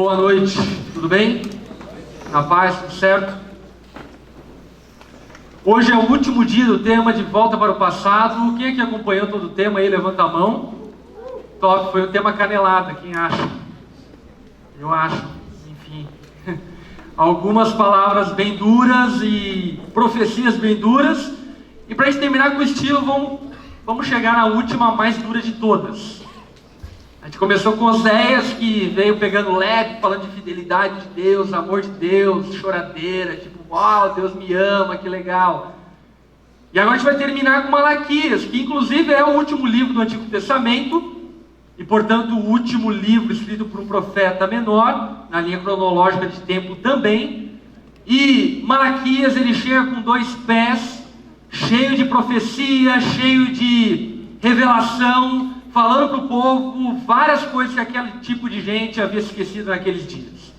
Boa noite, tudo bem? Na paz, tudo certo? Hoje é o último dia do tema De Volta para o Passado. Quem é que acompanhou todo o tema aí? Levanta a mão. Top, foi o tema canelada, quem acha? Eu acho, enfim. Algumas palavras bem duras e profecias bem duras. E para a gente terminar com o estilo, vamos chegar na última, mais dura de todas. A gente começou com Oséias, que veio pegando leve, falando de fidelidade de Deus, amor de Deus, choradeira, tipo, uau, Deus me ama, que legal. E agora a gente vai terminar com Malaquias, que inclusive é o último livro do Antigo Testamento, e portanto o último livro escrito por um profeta menor, na linha cronológica de tempo também. E Malaquias, ele chega com 2 pés, cheio de profecia, cheio de revelação, falando para o povo várias coisas que aquele tipo de gente havia esquecido naqueles dias.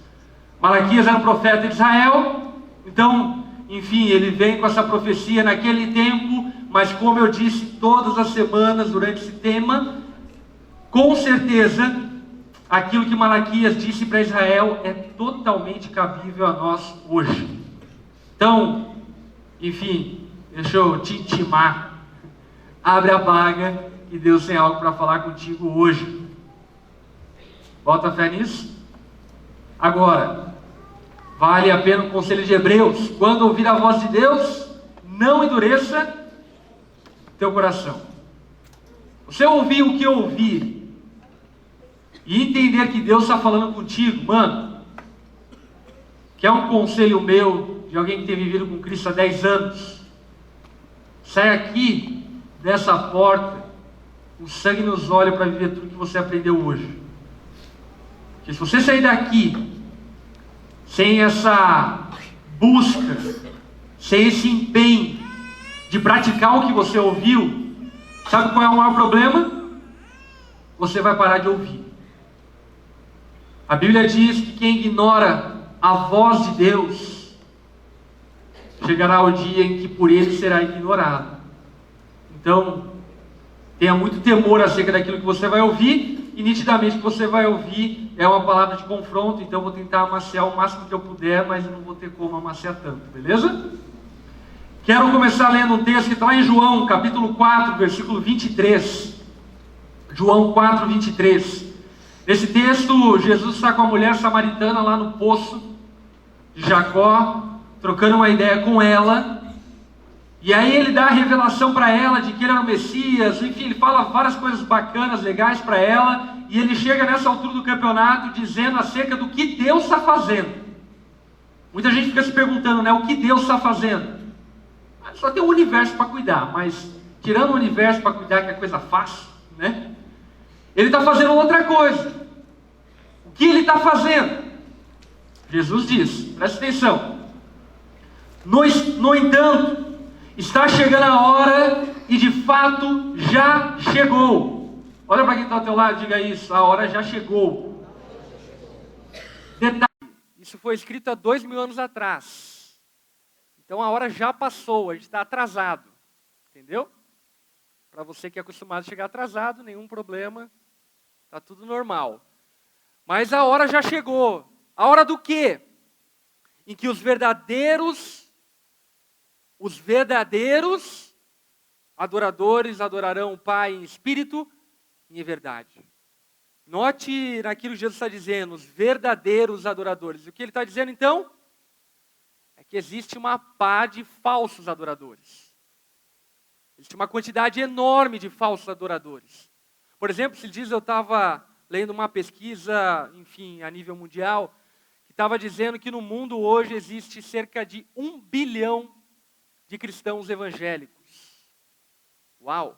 Malaquias era um profeta de Israel, então, enfim, ele vem com essa profecia naquele tempo, mas como eu disse todas as semanas durante esse tema, com certeza, aquilo que Malaquias disse para Israel é totalmente cabível a nós hoje. Então, enfim, deixa eu te intimar, abre a baga, e Deus tem algo para falar contigo hoje. Bota fé nisso? Agora, vale a pena o conselho de Hebreus. Quando ouvir a voz de Deus, não endureça teu coração. Você ouvir o que eu ouvir e entender que Deus está falando contigo, mano, que é um conselho meu, de alguém que tem vivido com Cristo há 10 anos, sai aqui dessa porta com sangue nos olhos para viver tudo que você aprendeu hoje. Porque se você sair daqui sem essa busca, sem esse empenho de praticar o que você ouviu, sabe qual é o maior problema? Você vai parar de ouvir. A Bíblia diz que quem ignora a voz de Deus, chegará o dia em que por ele será ignorado. Então, tenha muito temor acerca daquilo que você vai ouvir, e nitidamente o que você vai ouvir é uma palavra de confronto, então eu vou tentar amaciar o máximo que eu puder, mas eu não vou ter como amaciar tanto, beleza? Quero começar lendo um texto que está lá em João, capítulo 4, versículo 23. João 4, 23. Nesse texto, Jesus está com a mulher samaritana lá no poço de Jacó, trocando uma ideia com ela. E aí ele dá a revelação para ela de que ele era o Messias, enfim, ele fala várias coisas bacanas, legais para ela, e ele chega nessa altura do campeonato dizendo acerca do que Deus está fazendo. Muita gente fica se perguntando, né, o que Deus está fazendo? Só tem o universo para cuidar, mas tirando o universo para cuidar, que é coisa fácil, né? Ele está fazendo outra coisa. O que ele está fazendo? Jesus diz, presta atenção. No entanto, está chegando a hora, e de fato já chegou. Olha para quem está ao teu lado, diga isso, a hora já chegou. Detalhe, isso foi escrito há 2000 anos atrás. Então a hora já passou, a gente está atrasado. Entendeu? Para você que é acostumado a chegar atrasado, nenhum problema, está tudo normal. Mas a hora já chegou. A hora do quê? Em que os verdadeiros adoradores adorarão o Pai em espírito e em verdade. Note naquilo que Jesus está dizendo, os verdadeiros adoradores. O que ele está dizendo então? É que existe uma pá de falsos adoradores. Existe uma quantidade enorme de falsos adoradores. Por exemplo, se diz, eu estava lendo uma pesquisa, enfim, a nível mundial, que estava dizendo que no mundo hoje existe cerca de 1 bilhão de cristãos evangélicos. Uau!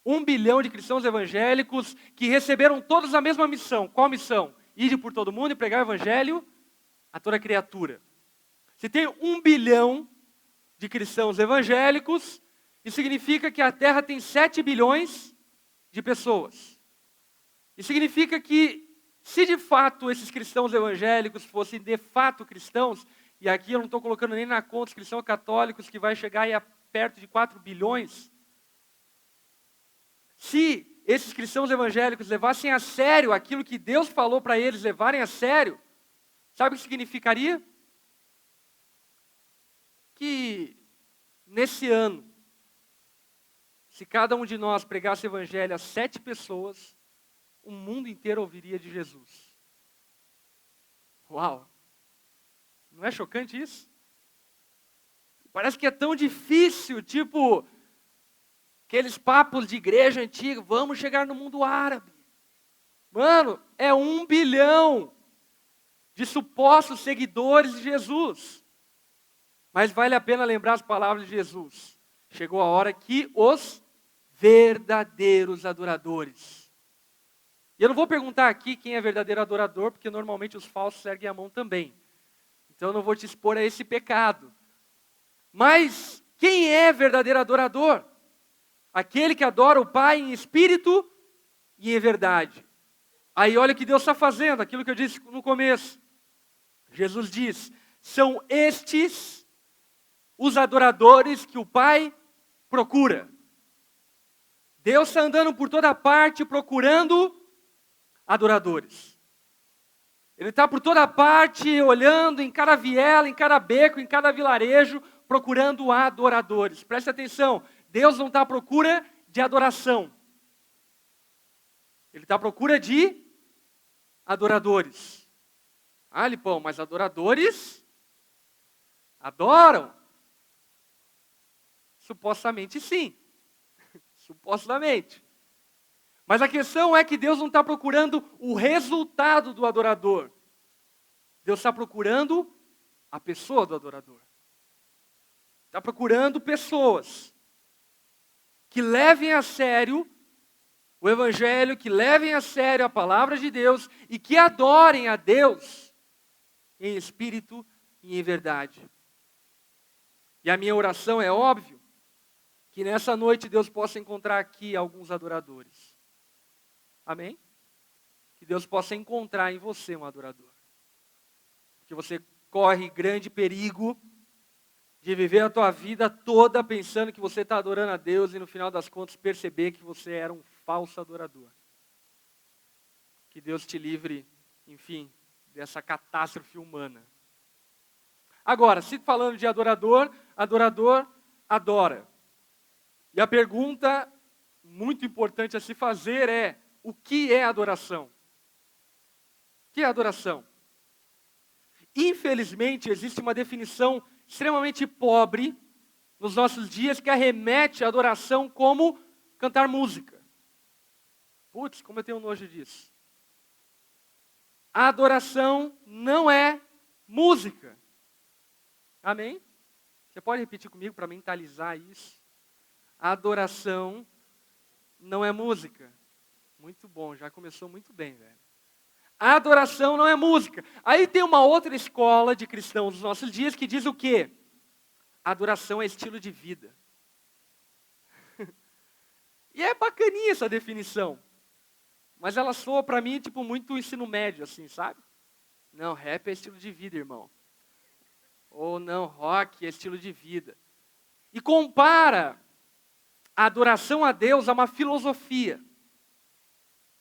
1 bilhão de cristãos evangélicos que receberam todos a mesma missão. Qual missão? Ir por todo mundo e pregar o evangelho a toda criatura. Se tem 1 bilhão de cristãos evangélicos, isso significa que a Terra tem 7 bilhões de pessoas. Isso significa que, se de fato esses cristãos evangélicos fossem de fato cristãos, e aqui eu não estou colocando nem na conta os cristãos católicos, que vai chegar aí a perto de 4 bilhões, se esses cristãos evangélicos levassem a sério aquilo que Deus falou para eles levarem a sério, sabe o que significaria? Que nesse ano, se cada um de nós pregasse o evangelho a 7 pessoas, o mundo inteiro ouviria de Jesus. Uau! Não é chocante isso? Parece que é tão difícil, tipo, aqueles papos de igreja antiga, vamos chegar no mundo árabe. Mano, é 1 bilhão de supostos seguidores de Jesus. Mas vale a pena lembrar as palavras de Jesus. Chegou a hora que os verdadeiros adoradores. E eu não vou perguntar aqui quem é verdadeiro adorador, porque normalmente os falsos erguem a mão também. Então eu não vou te expor a esse pecado. Mas quem é verdadeiro adorador? Aquele que adora o Pai em espírito e em verdade. Aí olha o que Deus está fazendo, aquilo que eu disse no começo. Jesus diz, são estes os adoradores que o Pai procura. Deus está andando por toda parte procurando adoradores. Ele está por toda parte olhando em cada viela, em cada beco, em cada vilarejo, procurando adoradores. Preste atenção, Deus não está à procura de adoração. Ele está à procura de adoradores. Ah, Lipão, mas adoradores adoram? Supostamente sim. Supostamente. Mas a questão é que Deus não está procurando o resultado do adorador. Deus está procurando a pessoa do adorador. Está procurando pessoas que levem a sério o Evangelho, que levem a sério a palavra de Deus e que adorem a Deus em espírito e em verdade. E a minha oração é óbvio, que nessa noite Deus possa encontrar aqui alguns adoradores. Amém? Que Deus possa encontrar em você um adorador. Porque você corre grande perigo de viver a tua vida toda pensando que você está adorando a Deus e no final das contas perceber que você era um falso adorador. Que Deus te livre, enfim, dessa catástrofe humana. Agora, se falando de adorador, adorador adora. E a pergunta muito importante a se fazer é, o que é adoração? O que é adoração? Infelizmente, existe uma definição extremamente pobre nos nossos dias que arremete a adoração como cantar música. Putz, como eu tenho nojo disso. A adoração não é música. Amém? Você pode repetir comigo para mentalizar isso? A adoração não é música. Muito bom, já começou muito bem, velho. A adoração não é música. Aí tem uma outra escola de cristãos dos nossos dias que diz o quê? A adoração é estilo de vida. E é bacaninha essa definição. Mas ela soa para mim tipo muito ensino médio, assim, sabe? Não, rap é estilo de vida, irmão. Ou não, rock é estilo de vida. E compara a adoração a Deus a uma filosofia.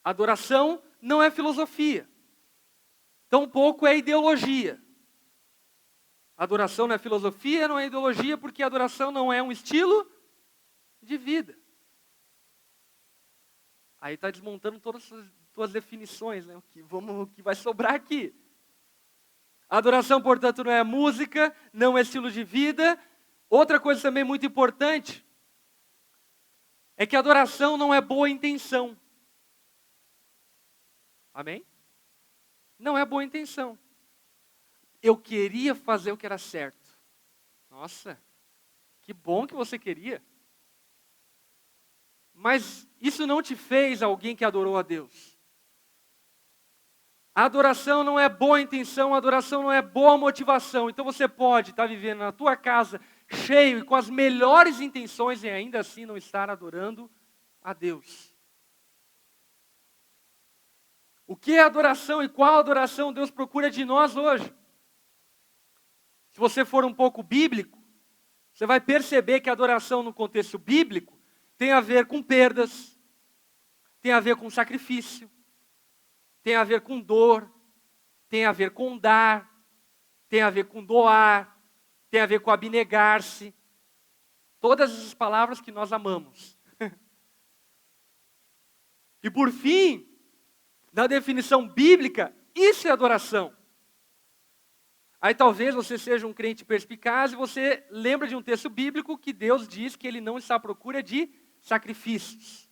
A adoração não é filosofia. Tampouco é ideologia. A adoração não é filosofia, não é ideologia, porque a adoração não é um estilo de vida. Aí está desmontando todas as tuas definições, né? O que vai sobrar aqui. A adoração, portanto, não é música, não é estilo de vida. Outra coisa também muito importante é que a adoração não é boa intenção. Amém? Não é boa intenção. Eu queria fazer o que era certo. Nossa, que bom que você queria. Mas isso não te fez alguém que adorou a Deus. A adoração não é boa intenção, a adoração não é boa motivação. Então você pode estar vivendo na tua casa cheio e com as melhores intenções e ainda assim não estar adorando a Deus. O que é adoração e qual adoração Deus procura de nós hoje? Se você for um pouco bíblico, você vai perceber que a adoração no contexto bíblico tem a ver com perdas, tem a ver com sacrifício, tem a ver com dor, tem a ver com dar, tem a ver com doar, tem a ver com abnegar-se. Todas essas palavras que nós amamos. E por fim, na definição bíblica, isso é adoração. Aí talvez você seja um crente perspicaz e você lembra de um texto bíblico que Deus diz que Ele não está à procura de sacrifícios.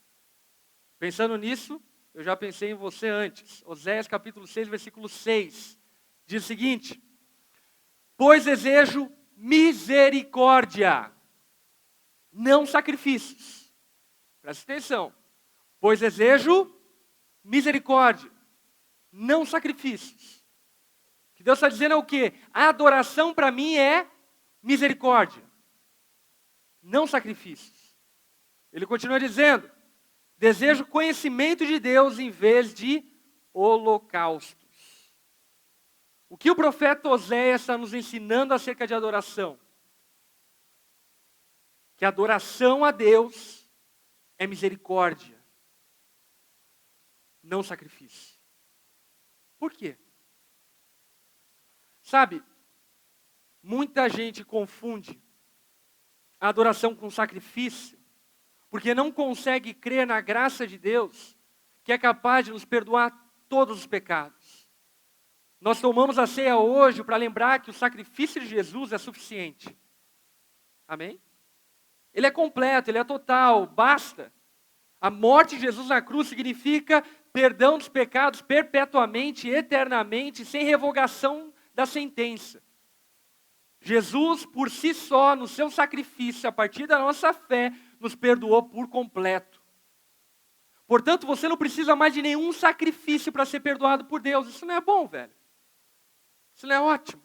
Pensando nisso, eu já pensei em você antes. Oséias capítulo 6, versículo 6. Diz o seguinte: pois desejo misericórdia, não sacrifícios. Presta atenção. Pois desejo misericórdia, não sacrifícios. O que Deus está dizendo é o quê? A adoração para mim é misericórdia, não sacrifícios. Ele continua dizendo: desejo conhecimento de Deus em vez de holocaustos. O que o profeta Oséias está nos ensinando acerca de adoração? Que a adoração a Deus é misericórdia, não sacrifício. Por quê? Sabe, muita gente confunde a adoração com sacrifício, porque não consegue crer na graça de Deus, que é capaz de nos perdoar todos os pecados. Nós tomamos a ceia hoje para lembrar que o sacrifício de Jesus é suficiente. Amém? Ele é completo, ele é total, basta. A morte de Jesus na cruz significa perdão dos pecados perpetuamente, eternamente, sem revogação da sentença. Jesus, por si só, no seu sacrifício, a partir da nossa fé, nos perdoou por completo. Portanto, você não precisa mais de nenhum sacrifício para ser perdoado por Deus. Isso não é bom, velho. Isso não é ótimo.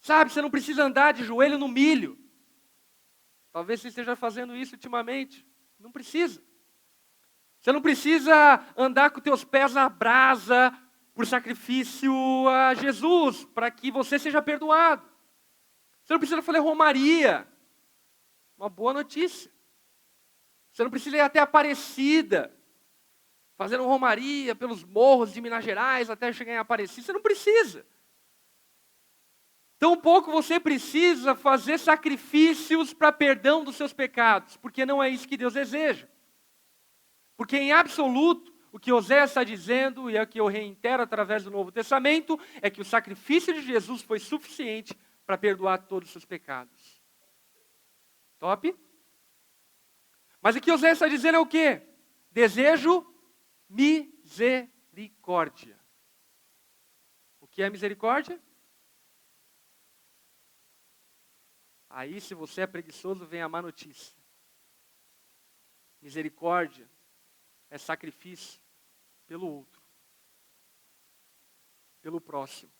Sabe, você não precisa andar de joelho no milho. Talvez você esteja fazendo isso ultimamente. Não precisa. Você não precisa andar com teus pés na brasa por sacrifício a Jesus, para que você seja perdoado. Você não precisa fazer romaria. Uma boa notícia. Você não precisa ir até Aparecida, fazendo romaria pelos morros de Minas Gerais até chegar em Aparecida. Você não precisa. Tampouco você precisa fazer sacrifícios para perdão dos seus pecados, porque não é isso que Deus deseja. Porque em absoluto, o que Oséias está dizendo, e é o que eu reitero através do Novo Testamento, é que o sacrifício de Jesus foi suficiente para perdoar todos os seus pecados. Top? Mas o que Oséias está dizendo é o quê? Desejo misericórdia. O que é misericórdia? Aí, se você é preguiçoso, vem a má notícia. Misericórdia é sacrifício pelo outro, pelo próximo.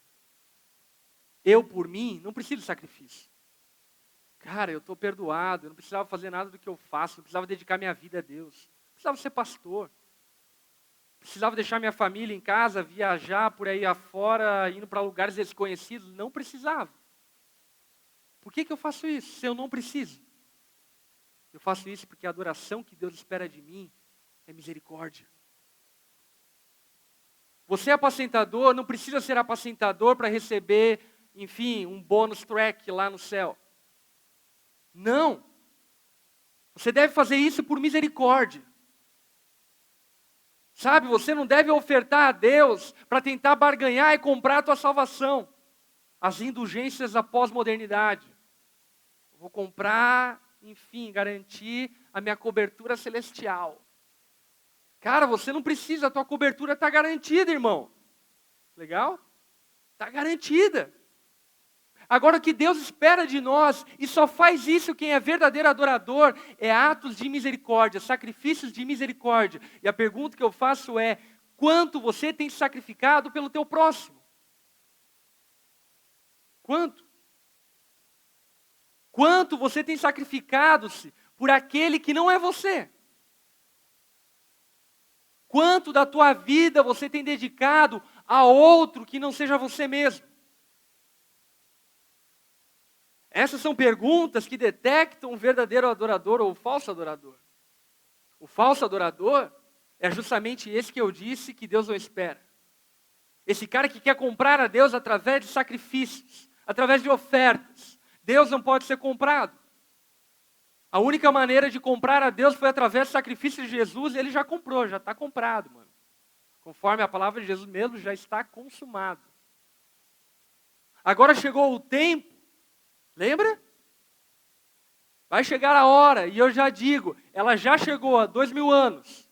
Eu, por mim, não preciso de sacrifício. Cara, eu estou perdoado, eu não precisava fazer nada do que eu faço, não precisava dedicar minha vida a Deus, não precisava ser pastor, precisava deixar minha família em casa, viajar por aí afora, indo para lugares desconhecidos, não precisava. Por que eu faço isso, se eu não preciso? Eu faço isso porque a adoração que Deus espera de mim é misericórdia. Você é apacentador, não precisa ser apacentador para receber, enfim, um bônus track lá no céu. Não. Você deve fazer isso por misericórdia. Sabe, você não deve ofertar a Deus para tentar barganhar e comprar a tua salvação. As indulgências da pós-modernidade. Vou comprar, enfim, garantir a minha cobertura celestial. Cara, você não precisa, a tua cobertura está garantida, irmão. Legal? Está garantida. Agora, o que Deus espera de nós, e só faz isso quem é verdadeiro adorador, é atos de misericórdia, sacrifícios de misericórdia. E a pergunta que eu faço é, quanto você tem sacrificado pelo teu próximo? Quanto? Quanto você tem sacrificado-se por aquele que não é você? Quanto da tua vida você tem dedicado a outro que não seja você mesmo? Essas são perguntas que detectam um verdadeiro adorador ou um falso adorador. O falso adorador é justamente esse que eu disse que Deus não espera. Esse cara que quer comprar a Deus através de sacrifícios, através de ofertas. Deus não pode ser comprado. A única maneira de comprar a Deus foi através do sacrifício de Jesus, e ele já comprou, já está comprado, mano. Conforme a palavra de Jesus mesmo, já está consumado. Agora chegou o tempo, lembra? Vai chegar a hora, e eu já digo, ela já chegou há 2000 anos.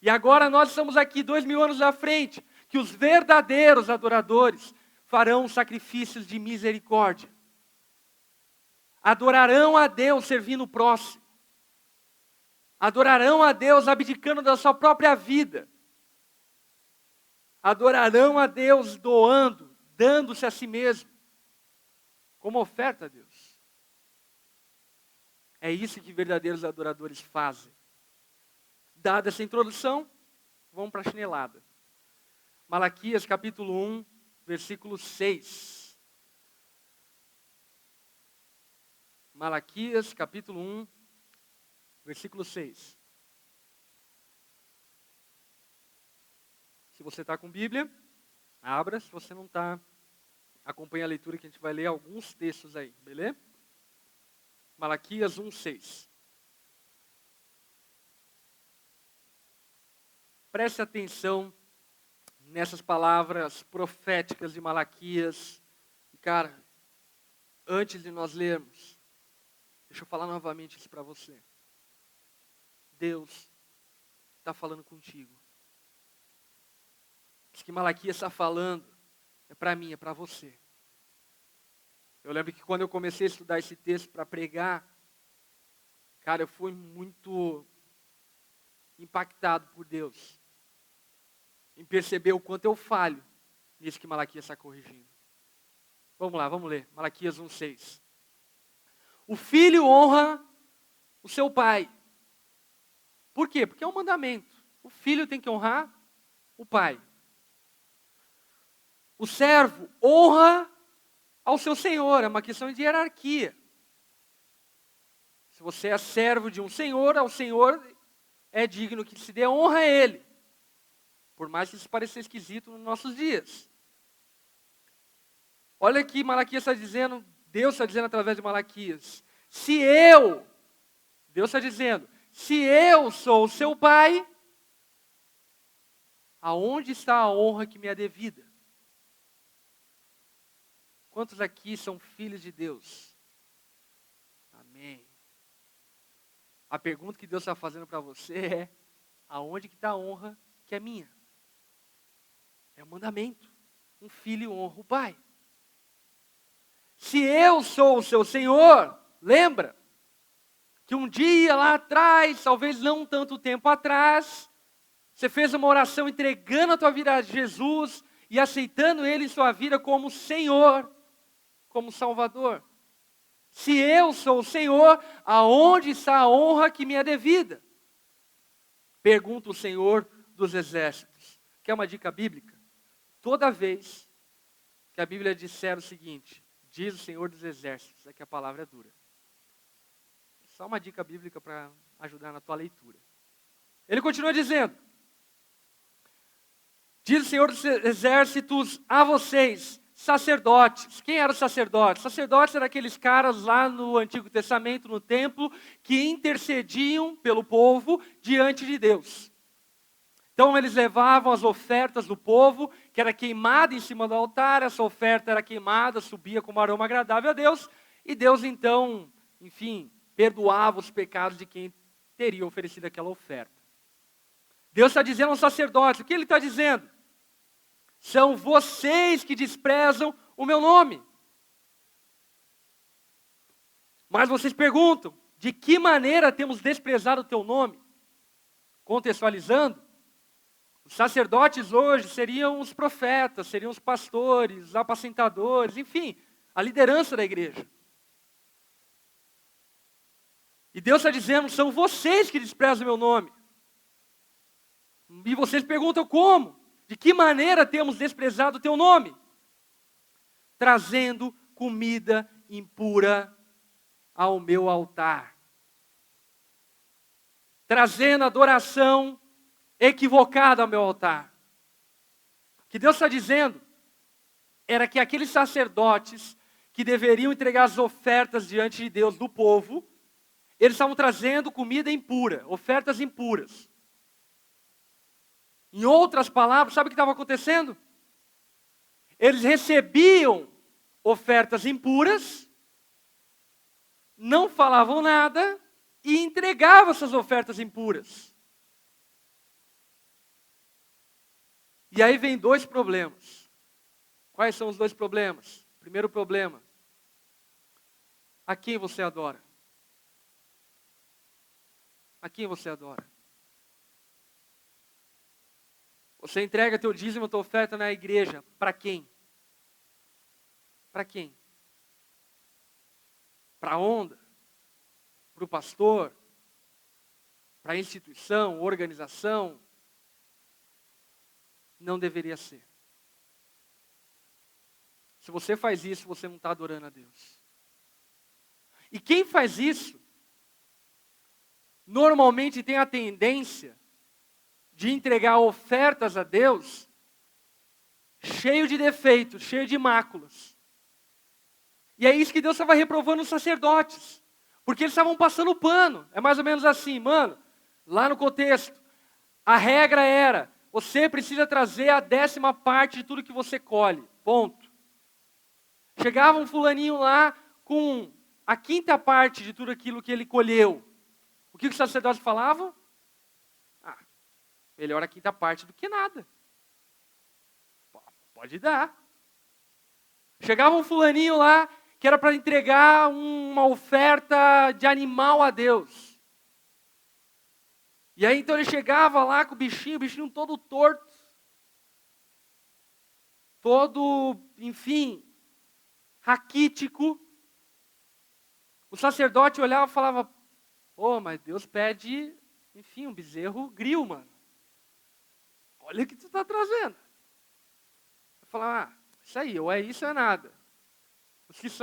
E agora nós estamos aqui 2000 anos à frente, que os verdadeiros adoradores farão sacrifícios de misericórdia. Adorarão a Deus servindo o próximo. Adorarão a Deus abdicando da sua própria vida. Adorarão a Deus doando, dando-se a si mesmo, como oferta a Deus. É isso que verdadeiros adoradores fazem. Dada essa introdução, vamos para a chinelada. Malaquias capítulo 1, versículo 6. Malaquias capítulo 1, versículo 6. Se você está com Bíblia, abra. Se você não está, acompanhe a leitura que a gente vai ler alguns textos aí, beleza? Malaquias 1, 6. Preste atenção nessas palavras proféticas de Malaquias. E, cara, antes de nós lermos, deixa eu falar novamente isso para você. Deus está falando contigo. Isso que Malaquias está falando é para mim, é para você. Eu lembro que quando eu comecei a estudar esse texto para pregar, cara, eu fui muito impactado por Deus em perceber o quanto eu falho nisso que Malaquias está corrigindo. Vamos lá, vamos ler. Malaquias 1, 6. O filho honra o seu pai. Por quê? Porque é um mandamento. O filho tem que honrar o pai. O servo honra ao seu senhor. É uma questão de hierarquia. Se você é servo de um senhor, ao senhor é digno que se dê honra a ele. Por mais que isso pareça esquisito nos nossos dias. Olha aqui, Malaquias está dizendo, Deus está dizendo através de Malaquias. Deus está dizendo, se eu sou o seu pai, aonde está a honra que me é devida? Quantos aqui são filhos de Deus? Amém. A pergunta que Deus está fazendo para você é, aonde que está a honra que é minha? É um mandamento. Um filho honra o pai. Se eu sou o seu Senhor, lembra que um dia lá atrás, talvez não tanto tempo atrás, você fez uma oração entregando a tua vida a Jesus e aceitando Ele em sua vida como Senhor, como Salvador. Se eu sou o Senhor, aonde está a honra que me é devida? Pergunta o Senhor dos Exércitos. Quer uma dica bíblica? Toda vez que a Bíblia disser o seguinte, diz o Senhor dos Exércitos, é que a palavra é dura. Só uma dica bíblica para ajudar na tua leitura. Ele continua dizendo, diz o Senhor dos Exércitos a vocês, sacerdotes. Quem eram os sacerdotes? Sacerdotes eram aqueles caras lá no Antigo Testamento, no templo, que intercediam pelo povo diante de Deus. Então eles levavam as ofertas do povo, que era queimada em cima do altar, essa oferta era queimada, subia como aroma agradável a Deus, e Deus então, enfim, perdoava os pecados de quem teria oferecido aquela oferta. Deus está dizendo aos sacerdotes, o que Ele está dizendo? São vocês que desprezam o meu nome. Mas vocês perguntam, de que maneira temos desprezado o teu nome? Contextualizando, os sacerdotes hoje seriam os profetas, seriam os pastores, os apacentadores, enfim, a liderança da igreja. E Deus está dizendo, são vocês que desprezam o meu nome. E vocês perguntam como? De que maneira temos desprezado o teu nome? Trazendo comida impura ao meu altar. Trazendo adoração equivocada ao meu altar. O que Deus está dizendo era que aqueles sacerdotes que deveriam entregar as ofertas diante de Deus do povo, eles estavam trazendo comida impura, ofertas impuras. Em outras palavras, sabe o que estava acontecendo? Eles recebiam ofertas impuras, não falavam nada e entregavam essas ofertas impuras. E aí vem dois problemas. Quais são os dois problemas? Primeiro problema: a quem você adora? A quem você adora? Você entrega teu dízimo, tua oferta na igreja, para quem? Para quem? Para a onda? Para o pastor? Para a instituição, organização? Não deveria ser. Se você faz isso, você não está adorando a Deus. E quem faz isso, normalmente tem a tendência de entregar ofertas a Deus cheio de defeitos, cheio de máculas. E é isso que Deus estava reprovando os sacerdotes, porque eles estavam passando pano. É mais ou menos assim, mano, lá no contexto, a regra era: você precisa trazer a 10ª parte de tudo que você colhe, ponto. Chegava um fulaninho lá com a 5ª parte de tudo aquilo que ele colheu. O que os sacerdotes falavam? Melhor a 5ª parte do que nada. Pode dar. Chegava um fulaninho lá que era para entregar uma oferta de animal a Deus. E aí então ele chegava lá com o bichinho todo torto. Todo, enfim, raquítico. O sacerdote olhava e falava: pô, mas Deus pede, enfim, um bezerro grill, mano. Olha o que tu está trazendo. Eu falava: isso aí, ou é isso ou é nada.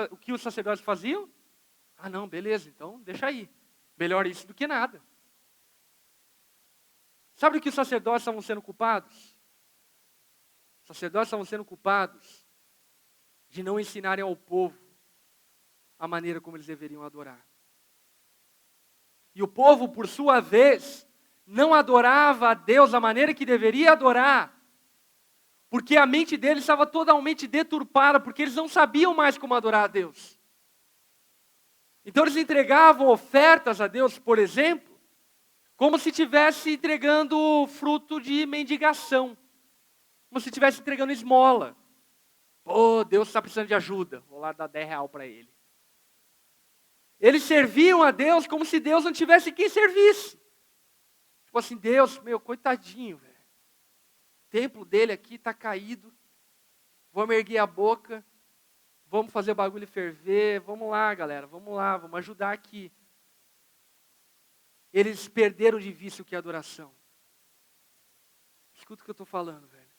O que os sacerdotes faziam? Não, beleza, então deixa aí. Melhor isso do que nada. Sabe do que os sacerdotes estavam sendo culpados? Os sacerdotes estavam sendo culpados de não ensinarem ao povo a maneira como eles deveriam adorar. E o povo, por sua vez, não adorava a Deus da maneira que deveria adorar, porque a mente deles estava totalmente deturpada, porque eles não sabiam mais como adorar a Deus. Então eles entregavam ofertas a Deus, por exemplo, como se estivesse entregando fruto de mendigação, como se estivesse entregando esmola. Pô, Deus está precisando de ajuda, vou lá dar R$10 para ele. Eles serviam a Deus como se Deus não tivesse quem servisse. Tipo assim, Deus, meu, coitadinho, velho. O templo dele aqui está caído. Vamos erguer a boca. Vamos fazer o bagulho ferver. Vamos lá, galera. Vamos lá, vamos ajudar aqui. Eles perderam de vista o que é adoração. Escuta o que eu estou falando, velho.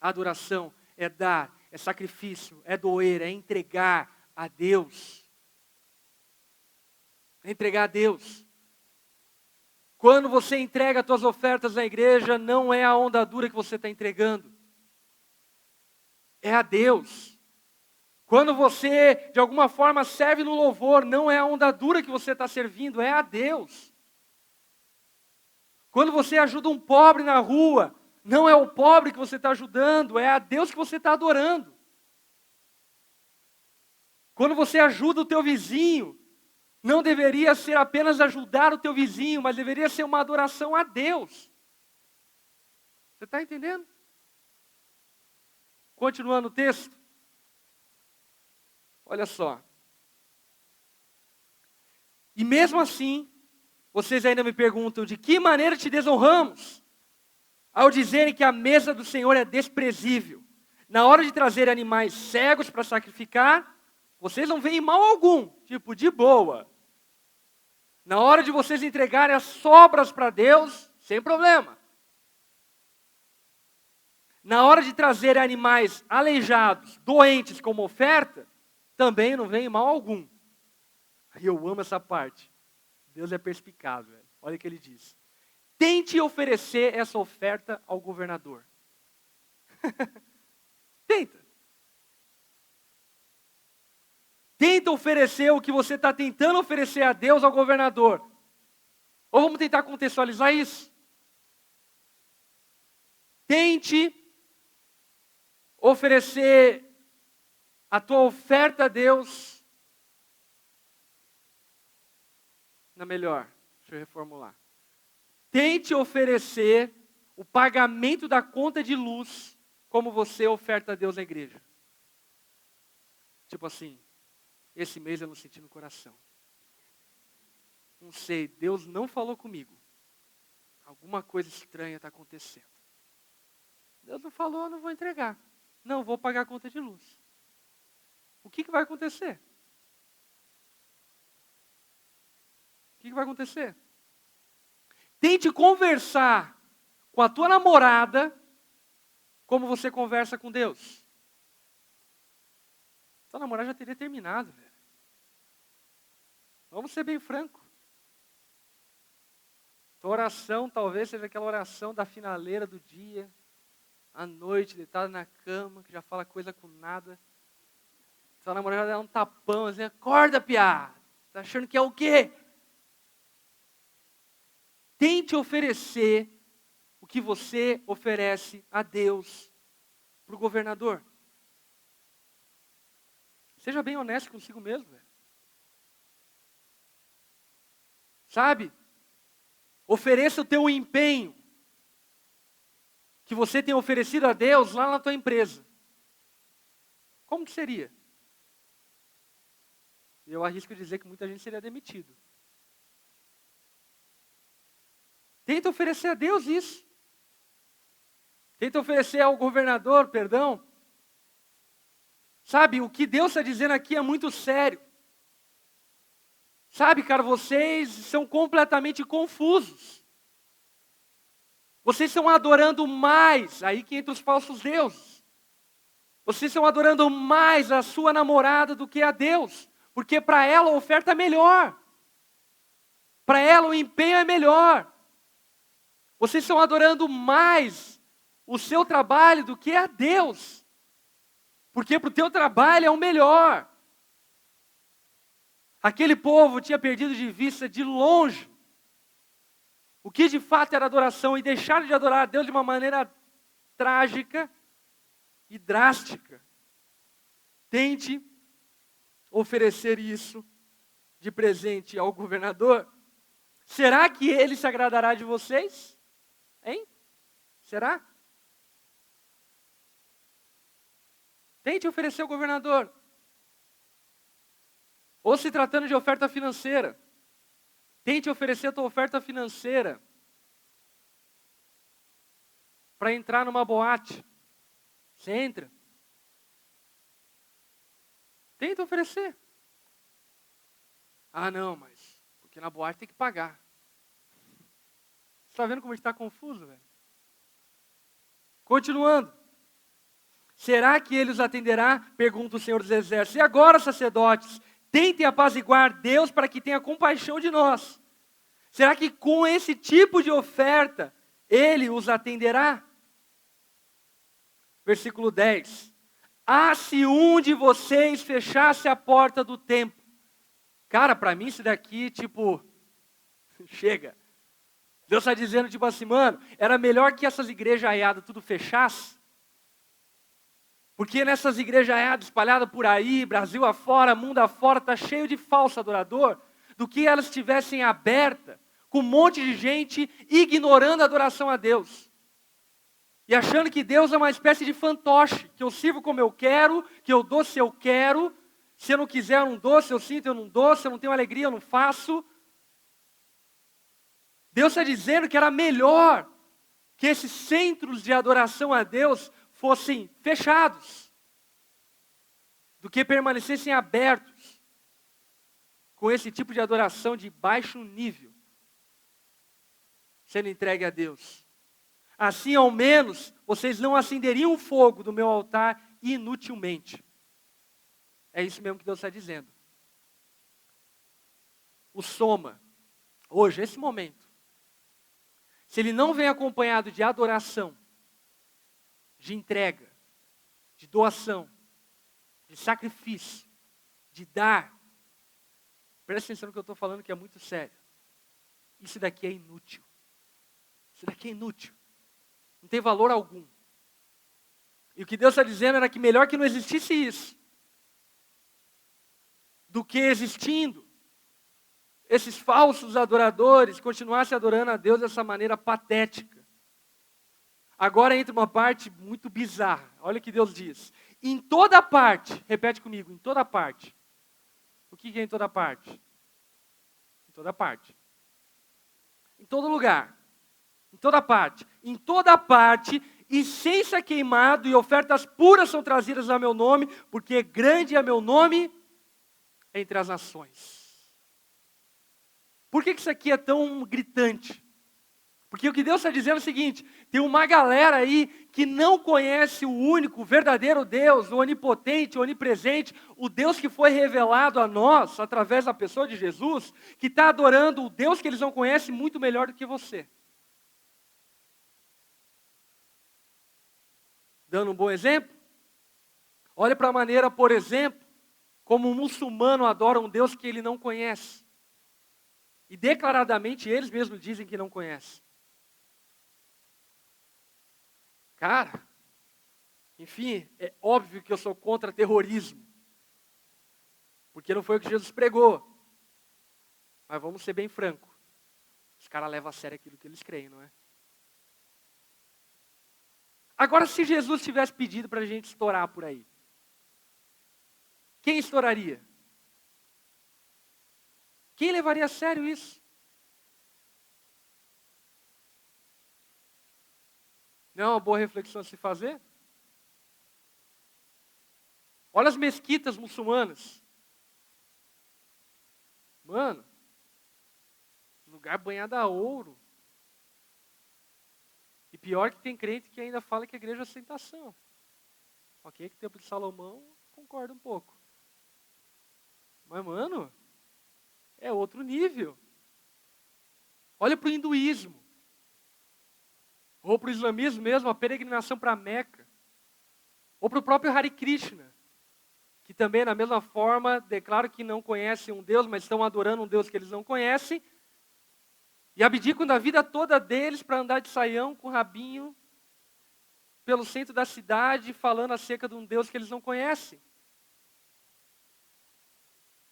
A adoração é dar, é sacrifício, é doer, é entregar a Deus. É entregar a Deus. Quando você entrega as suas ofertas na igreja, não é a onda dura que você está entregando. É a Deus. Quando você, de alguma forma, serve no louvor, não é a onda dura que você está servindo, é a Deus. Quando você ajuda um pobre na rua, não é o pobre que você está ajudando, é a Deus que você está adorando. Quando você ajuda o teu vizinho, não deveria ser apenas ajudar o teu vizinho, mas deveria ser uma adoração a Deus. Você está entendendo? Continuando o texto. Olha só. E mesmo assim, vocês ainda me perguntam: de que maneira te desonramos? Ao dizerem que a mesa do Senhor é desprezível. Na hora de trazer animais cegos para sacrificar, vocês não veem mal algum, tipo, de boa. Na hora de vocês entregarem as sobras para Deus, sem problema. Na hora de trazer animais aleijados, doentes como oferta, também não vem mal algum. Eu amo essa parte. Deus é perspicaz, velho. Olha o que ele diz. Tente oferecer essa oferta ao governador. Tenta. Tenta oferecer o que você está tentando oferecer a Deus ao governador. Ou vamos tentar contextualizar isso? Tente oferecer a tua oferta a Deus. Melhor, deixa eu reformular. Tente oferecer o pagamento da conta de luz como você oferta a Deus na igreja. Tipo assim, esse mês eu não senti no coração. Não sei, Deus não falou comigo. Alguma coisa estranha está acontecendo. Deus não falou, eu não vou entregar. Não, vou pagar a conta de luz. O que vai acontecer? O que vai acontecer? Tente conversar com a tua namorada como você conversa com Deus. Sua namorada já teria terminado, velho. Vamos ser bem franco. Tua oração talvez seja aquela oração da finaleira do dia, à noite, deitada na cama, que já fala coisa com nada. Sua namorada dá um tapão, assim, acorda, piá. Tá achando que é o quê? Tente oferecer o que você oferece a Deus para o governador. Seja bem honesto consigo mesmo, velho. Sabe? Ofereça o teu empenho que você tem oferecido a Deus lá na tua empresa. Como que seria? Eu arrisco dizer que muita gente seria demitido. Tenta oferecer a Deus isso. Tenta oferecer ao governador, perdão. Sabe, o que Deus está dizendo aqui é muito sério. Sabe, cara, vocês são completamente confusos. Vocês estão adorando mais, aí que entra os falsos deuses. Vocês estão adorando mais a sua namorada do que a Deus. Porque para ela a oferta é melhor. Para ela o empenho é melhor. Vocês estão adorando mais o seu trabalho do que a Deus. Porque para o teu trabalho é o melhor. Aquele povo tinha perdido de vista de longe o que de fato era adoração e deixaram de adorar a Deus de uma maneira trágica e drástica. Tente oferecer isso de presente ao governador. Será que ele se agradará de vocês? Hein? Será? Tente oferecer ao governador. Ou se tratando de oferta financeira, tente oferecer a tua oferta financeira para entrar numa boate. Você entra. Tenta oferecer. Ah, não, mas porque na boate tem que pagar. Você está vendo como a gente está confuso, velho? Continuando. Será que ele os atenderá? Pergunta o Senhor dos Exércitos. E agora, sacerdotes, tentem apaziguar Deus para que tenha compaixão de nós. Será que com esse tipo de oferta, ele os atenderá? Versículo 10. Ah, se um de vocês fechasse a porta do templo. Cara, para mim isso daqui, tipo, chega. Deus está dizendo, tipo assim, mano, era melhor que essas igrejas aiadas tudo fechasse. Porque nessas igrejas aiadas espalhadas por aí, Brasil afora, mundo afora, está cheio de falso adorador, do que elas estivessem abertas, com um monte de gente ignorando a adoração a Deus. E achando que Deus é uma espécie de fantoche, que eu sirvo como eu quero, que eu dou se eu quero, se eu não quiser eu não dou, se eu sinto eu não dou, se eu não tenho alegria eu não faço. Deus está dizendo que era melhor que esses centros de adoração a Deus fossem fechados, do que permanecessem abertos, com esse tipo de adoração de baixo nível, sendo entregue a Deus. Assim, ao menos, vocês não acenderiam o fogo do meu altar inutilmente. É isso mesmo que Deus está dizendo. O soma, hoje, esse momento, se ele não vem acompanhado de adoração, de entrega, de doação, de sacrifício, de dar, presta atenção no que eu estou falando, que é muito sério. Isso daqui é inútil. Isso daqui é inútil. Não tem valor algum. E o que Deus está dizendo era que melhor que não existisse isso, do que existindo esses falsos adoradores continuassem adorando a Deus dessa maneira patética. Agora entra uma parte muito bizarra. Olha o que Deus diz. Em toda parte, repete comigo, em toda parte. O que é em toda parte? Em toda parte. Em todo lugar. Em toda parte. Em toda parte, incenso é queimado e ofertas puras são trazidas a meu nome, porque grande é meu nome entre as nações. Por que isso aqui é tão gritante? Porque o que Deus está dizendo é o seguinte: tem uma galera aí que não conhece o único, o verdadeiro Deus, o onipotente, o onipresente, o Deus que foi revelado a nós através da pessoa de Jesus, que está adorando o Deus que eles não conhecem muito melhor do que você. Dando um bom exemplo? Olha para a maneira, por exemplo, como um muçulmano adora um Deus que ele não conhece. E declaradamente eles mesmos dizem que não conhecem. Cara, enfim, é óbvio que eu sou contra terrorismo. Porque não foi o que Jesus pregou. Mas vamos ser bem francos. Os caras levam a sério aquilo que eles creem, não é? Agora, se Jesus tivesse pedido para a gente estourar por aí, quem estouraria? Quem levaria a sério isso? Não é uma boa reflexão a se fazer? Olha as mesquitas muçulmanas. Mano, lugar banhado a ouro. E pior que tem crente que ainda fala que a igreja é ostentação. Ok, que o Templo de Salomão, concordo um pouco. Mas, mano, é outro nível. Olha para o hinduísmo. Ou para o islamismo mesmo, a peregrinação para Meca. Ou para o próprio Hare Krishna. Que também, da mesma forma, declaram que não conhecem um Deus, mas estão adorando um Deus que eles não conhecem. E abdicam da vida toda deles para andar de saião com o rabinho pelo centro da cidade, falando acerca de um Deus que eles não conhecem.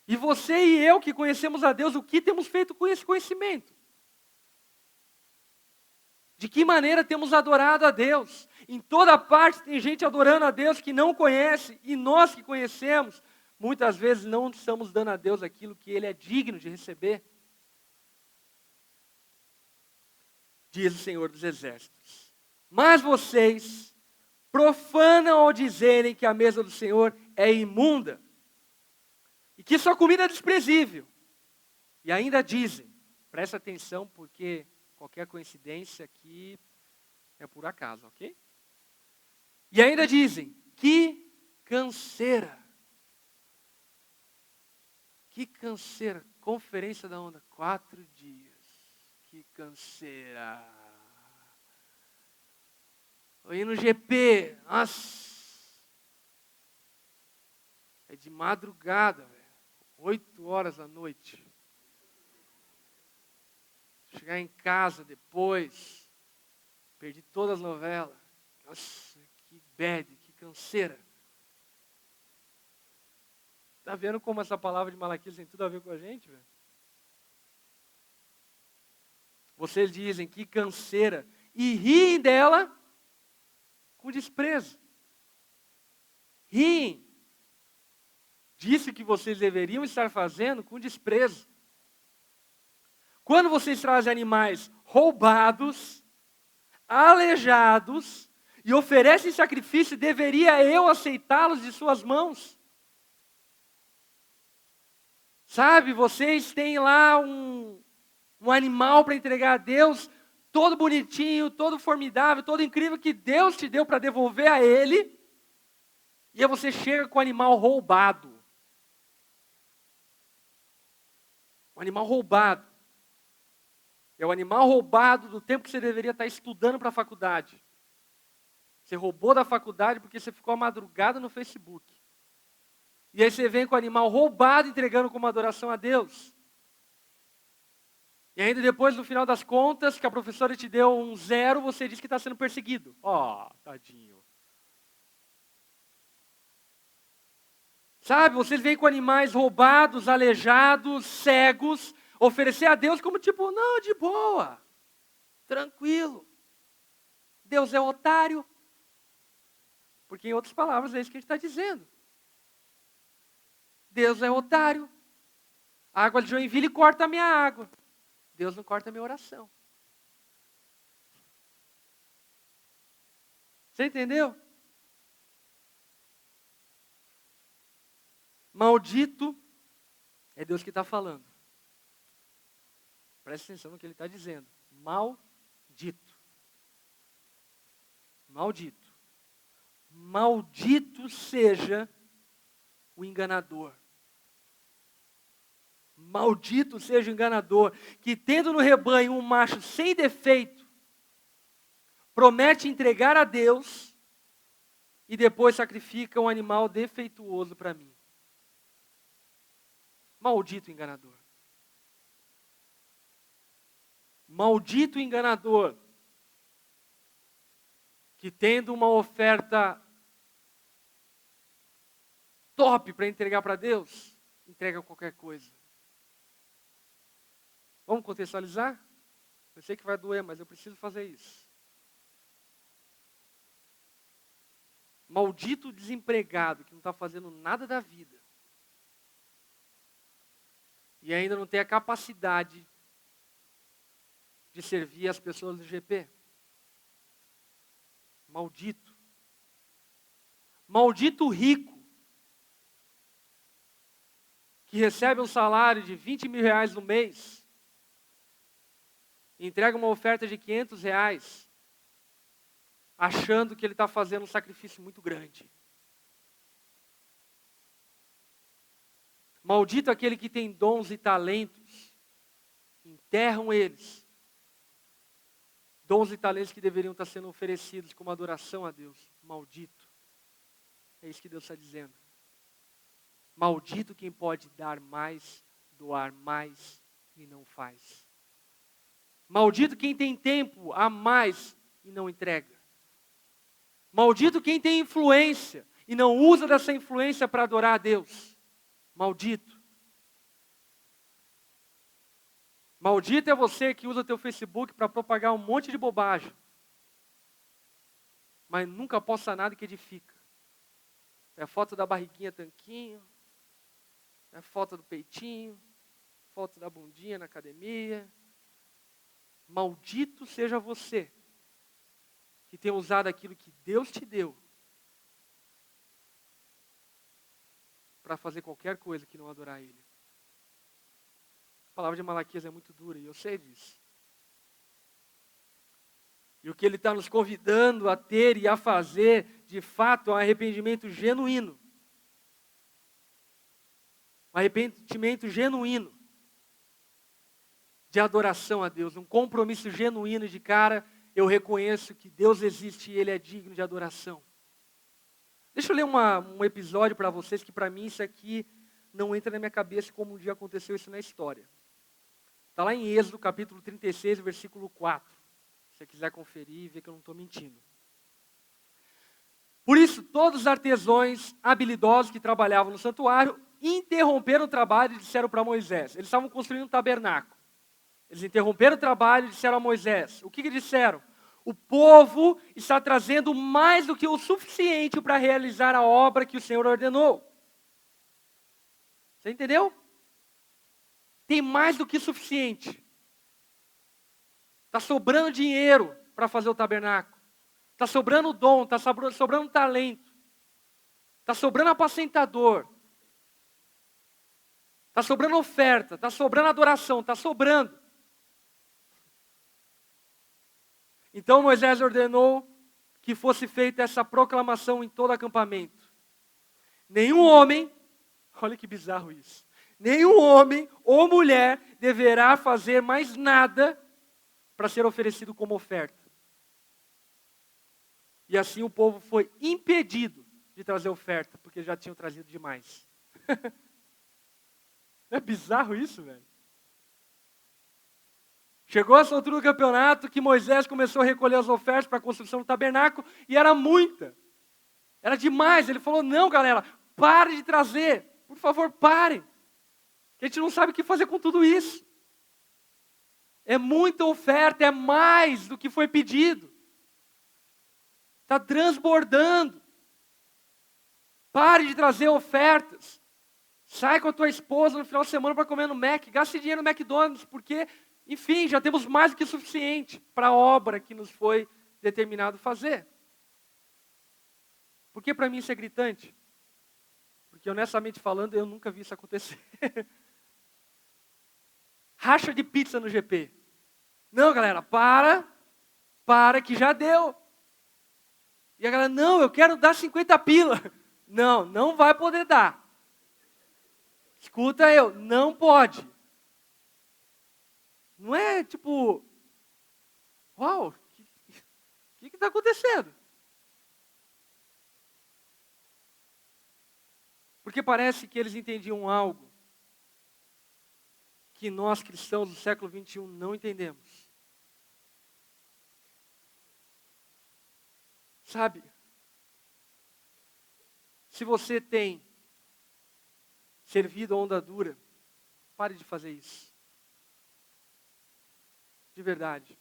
E você e eu que conhecemos a Deus, o que temos feito com esse conhecimento? De que maneira temos adorado a Deus? Em toda parte tem gente adorando a Deus que não conhece, e nós que conhecemos, muitas vezes não estamos dando a Deus aquilo que Ele é digno de receber. Diz o Senhor dos Exércitos. Mas vocês profanam ao dizerem que a mesa do Senhor é imunda, e que sua comida é desprezível. E ainda dizem, presta atenção porque qualquer coincidência aqui é por acaso, ok? E ainda dizem, que canseira. Que canseira. Conferência da Onda, 4 dias. Que canseira. Tô indo no GP, nossa. É de madrugada, velho. 8 horas da noite. Chegar em casa depois, perdi todas as novelas. Nossa, que bad, que canseira. Tá vendo como essa palavra de Malaquias tem tudo a ver com a gente, velho? Vocês dizem que canseira e riem dela com desprezo. Riem disso que vocês deveriam estar fazendo com desprezo. Quando vocês trazem animais roubados, aleijados, e oferecem sacrifício, deveria eu aceitá-los de suas mãos? Sabe, vocês têm lá um animal para entregar a Deus, todo bonitinho, todo formidável, todo incrível, que Deus te deu para devolver a Ele, e aí você chega com o animal roubado. Um animal roubado. É o animal roubado do tempo que você deveria estar estudando para a faculdade. Você roubou da faculdade porque você ficou a madrugada no Facebook. E aí você vem com o animal roubado entregando como adoração a Deus. E ainda depois, no final das contas, que a professora te deu um 0, você diz que está sendo perseguido. Tadinho. Sabe, vocês vêm com animais roubados, aleijados, cegos, oferecer a Deus como tipo, não, de boa, tranquilo. Deus é otário. Porque, em outras palavras, é isso que a gente está dizendo. Deus é otário. A água de Joinville corta a minha água. Deus não corta a minha oração. Você entendeu? Maldito é Deus que está falando. Preste atenção no que ele está dizendo. Maldito. Maldito. Maldito seja o enganador. Maldito seja o enganador, que tendo no rebanho um macho sem defeito, promete entregar a Deus e depois sacrifica um animal defeituoso para mim. Maldito enganador. Maldito enganador, que tendo uma oferta top para entregar para Deus, entrega qualquer coisa. Vamos contextualizar? Eu sei que vai doer, mas eu preciso fazer isso. Maldito desempregado que não está fazendo nada da vida. E ainda não tem a capacidade de servir as pessoas do GP. Maldito. Maldito rico, que recebe um salário de 20 mil reais no mês, e entrega uma oferta de 500 reais, achando que ele está fazendo um sacrifício muito grande. Maldito aquele que tem dons e talentos, enterram eles. Dons e talentos que deveriam estar sendo oferecidos como adoração a Deus. Maldito. É isso que Deus está dizendo. Maldito quem pode dar mais, doar mais e não faz. Maldito quem tem tempo a mais e não entrega. Maldito quem tem influência e não usa dessa influência para adorar a Deus. Maldito. Maldito é você que usa o teu Facebook para propagar um monte de bobagem, mas nunca posta nada que edifica. É foto da barriguinha tanquinho, é foto do peitinho, foto da bundinha na academia. Maldito seja você que tem usado aquilo que Deus te deu para fazer qualquer coisa que não adorar Ele. A palavra de Malaquias é muito dura e eu sei disso. E o que Ele está nos convidando a ter e a fazer, de fato, é um arrependimento genuíno. Um arrependimento genuíno de adoração a Deus. Um compromisso genuíno de, cara, eu reconheço que Deus existe e Ele é digno de adoração. Deixa eu ler um episódio para vocês que para mim isso aqui não entra na minha cabeça como um dia aconteceu isso na história. Está lá em Êxodo, capítulo 36, versículo 4. Se você quiser conferir e ver que eu não estou mentindo. Por isso, todos os artesãos habilidosos que trabalhavam no santuário interromperam o trabalho e disseram para Moisés. Eles estavam construindo um tabernáculo. Eles interromperam o trabalho e disseram a Moisés. O que disseram? O povo está trazendo mais do que o suficiente para realizar a obra que o Senhor ordenou. Você entendeu? Tem mais do que suficiente. Está sobrando dinheiro para fazer o tabernáculo. Está sobrando dom, está sobrando talento. Está sobrando apacentador. Está sobrando oferta, está sobrando adoração, está sobrando. Então Moisés ordenou que fosse feita essa proclamação em todo acampamento. Nenhum homem, olha que bizarro isso, nenhum homem ou mulher deverá fazer mais nada para ser oferecido como oferta. E assim o povo foi impedido de trazer oferta, porque já tinham trazido demais. Não é bizarro isso, velho? Chegou essa altura do campeonato que Moisés começou a recolher as ofertas para a construção do tabernáculo e era muita. Era demais. Ele falou, não, galera, pare de trazer. Por favor, parem. Que a gente não sabe o que fazer com tudo isso. É muita oferta, é mais do que foi pedido. Está transbordando. Pare de trazer ofertas. Sai com a tua esposa no final de semana para comer no Mac. Gaste dinheiro no McDonald's, porque, enfim, já temos mais do que suficiente para a obra que nos foi determinado fazer. Por que para mim isso é gritante? Porque, honestamente falando, eu nunca vi isso acontecer. Racha de pizza no GP. Não, galera, para que já deu. E a galera, não, eu quero dar 50 pila. Não, não vai poder dar. Escuta eu, não pode. Não é tipo, uau, o que está acontecendo? Porque parece que eles entendiam algo que nós cristãos do século 21 não entendemos. Sabe? Se você tem servido a onda dura, pare de fazer isso. De verdade.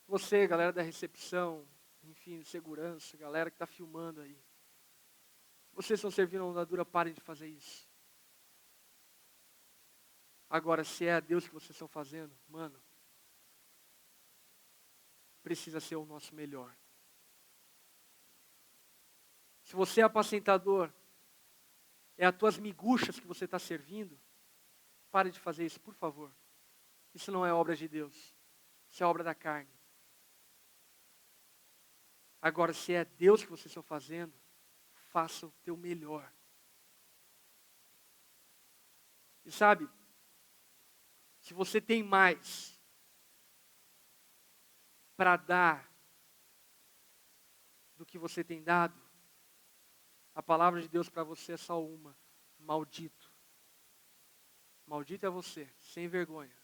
Você, galera da recepção, enfim, de segurança, galera que está filmando aí. Se vocês estão servindo a onda dura, parem de fazer isso. Agora, se é a Deus que vocês estão fazendo, mano, precisa ser o nosso melhor. Se você é apacentador, é as tuas miguxas que você está servindo, pare de fazer isso, por favor. Isso não é obra de Deus. Isso é obra da carne. Agora, se é Deus que vocês estão fazendo, faça o teu melhor. E sabe, se você tem mais para dar do que você tem dado, a palavra de Deus para você é só uma: maldito. Maldito é você, sem vergonha.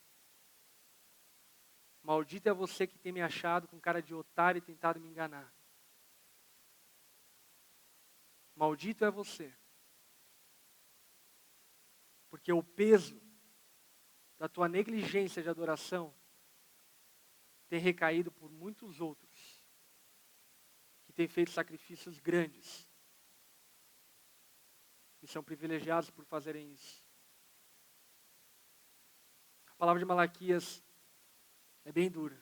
Maldito é você que tem me achado com cara de otário e tentado me enganar. Maldito é você. Porque o peso da tua negligência de adoração tem recaído por muitos outros que têm feito sacrifícios grandes e são privilegiados por fazerem isso. A palavra de Malaquias é bem dura.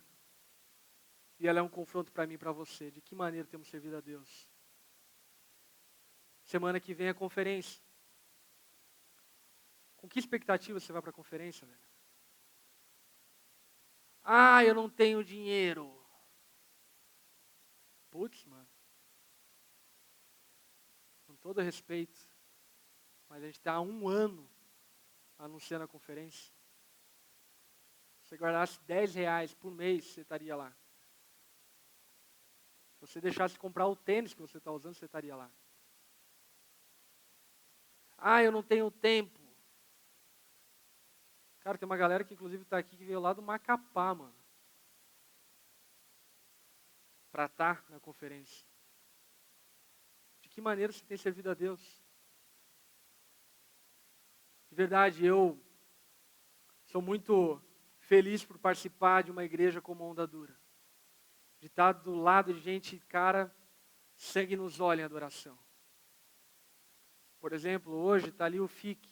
E ela é um confronto para mim e para você. De que maneira temos servido a Deus? Semana que vem é conferência. Com que expectativa você vai para a conferência, velho? Ah, eu não tenho dinheiro. Putz, mano. Com todo respeito. Mas a gente está há 1 ano anunciando a conferência. Se você guardasse R$10 por mês, você estaria lá. Se você deixasse de comprar o tênis que você está usando, você estaria lá. Ah, eu não tenho tempo. Cara, tem uma galera que inclusive está aqui que veio lá do Macapá, mano. Para estar na conferência. De que maneira você tem servido a Deus? De verdade, eu sou muito feliz por participar de uma igreja como Onda Dura. De estar do lado de gente, cara, sangue nos olhos em adoração. Por exemplo, hoje está ali o FIC,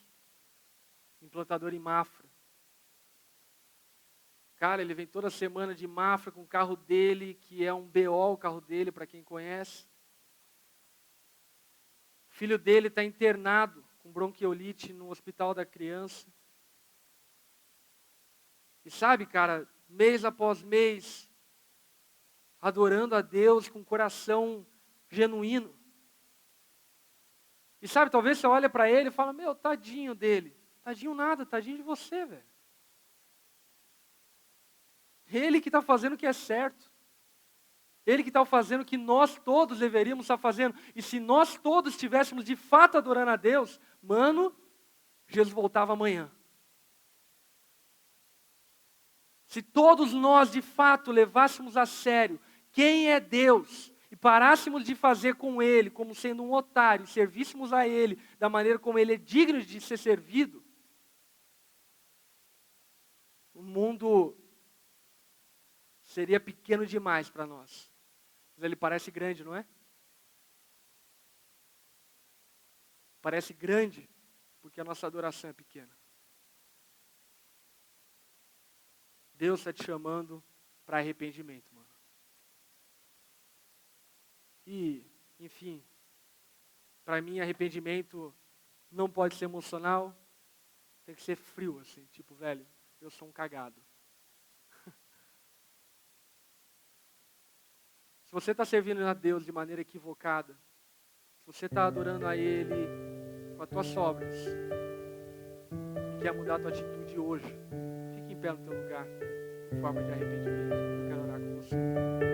implantador em Mafra. Cara, ele vem toda semana de Mafra com o carro dele, que é um BO o carro dele, para quem conhece. O filho dele está internado com bronquiolite no hospital da criança. E sabe, cara, mês após mês, adorando a Deus com coração genuíno. E sabe, talvez você olha para ele e fala, meu, tadinho dele. Tadinho nada, tadinho de você, velho. Ele que está fazendo o que é certo. Ele que está fazendo o que nós todos deveríamos estar fazendo. E se nós todos estivéssemos de fato adorando a Deus, mano, Jesus voltava amanhã. Se todos nós de fato levássemos a sério quem é Deus e parássemos de fazer com Ele como sendo um otário, servíssemos a Ele da maneira como Ele é digno de ser servido, o mundo seria pequeno demais para nós. Mas ele parece grande, não é? Parece grande porque a nossa adoração é pequena. Deus está te chamando para arrependimento, mano. E, enfim, para mim arrependimento não pode ser emocional, tem que ser frio, assim, tipo, velho, eu sou um cagado. Se você está servindo a Deus de maneira equivocada, se você está adorando a Ele com as tuas obras, e quer mudar a tua atitude hoje, fique em pé no teu lugar, em forma de arrependimento. Eu quero orar com você.